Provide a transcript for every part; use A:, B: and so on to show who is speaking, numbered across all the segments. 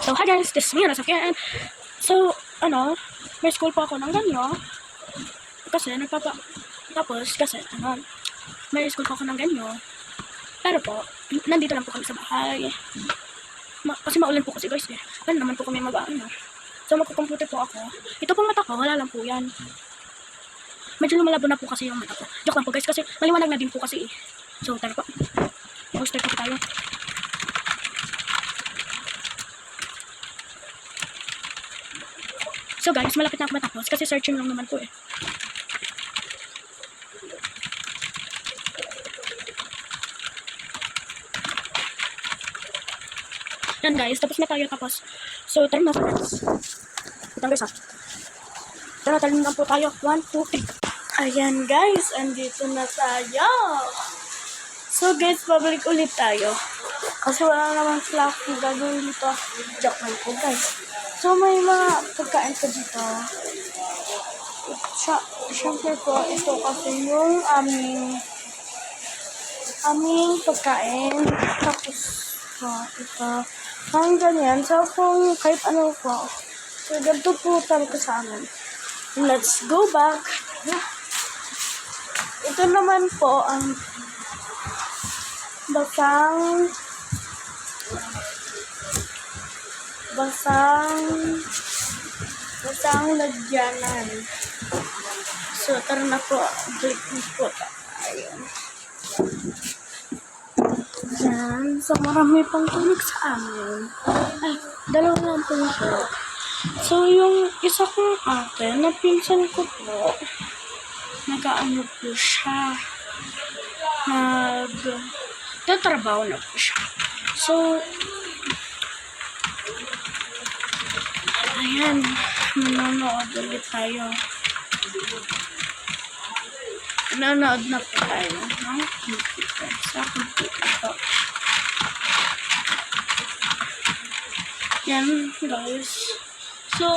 A: So, hi guys, this is me, Nasakyan. So, may school po ako ng ganyo. Kasi, may school po ako ng ganyo. Pero po, nandito lang po kami sa bahay. Kasi maulan po kasi guys eh. Ano naman po kami So, magkukomputer po ako. Ito pong mata ko, wala lang po yan. Medyo lumalabo na po kasi yung mata ko. Joke lang po guys, kasi maliwanag na din po kasi eh. So, tara po. Start po tayo. So guys, malapit na ako matapos kasi searching lang naman po eh. Yan guys, tapos na tayo tapos. So, tara na guys. Itang guys ha. Tara na po tayo. 1, 2, 3. Ayan guys, andito na tayo. So guys, babalik ulit tayo. Kasi wala naman sila akong gagawin dito. Joke lang po guys. So may mga pagkain ko dito. Siyempre po, ito kasi yung aming pagkain. Tapos po, ito. Parang ganyan. So kung kahit ano po. So ganito po talaga sa amin. Let's go back. Ito naman po ang basang lagyanan. So, tara na po. Break po tayo. Yan. So, marami pang tulig sa amin. Ay, dalawa lang po siya. So, yung isa kong ate, napinsan ko po, nag-ano po siya. Tatrabaho na po siya. So, ayan, manonood ulit tayo. Manonood na po tayo ng computer. Sa computer po. Yan, guys. So,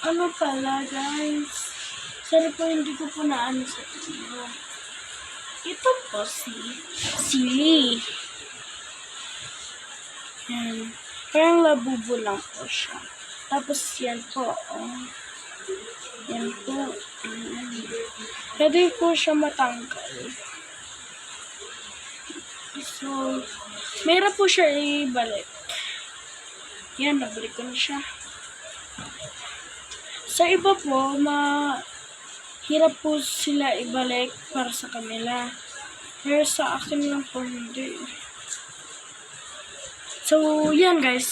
A: ano pala, guys? Sorry po, hindi ko po naano sa inyo. Ito po si Sili. Yan. Parang labubo lang po siya. Tapos yan po, yan po. Pwede po siya matanggal. So, mayroon po siya ibalik. Yan, nabalik ko na siya. Sa iba po, hirap po sila ibalik para sa kanila. Pero sa akin lang po hindi. So, yan guys.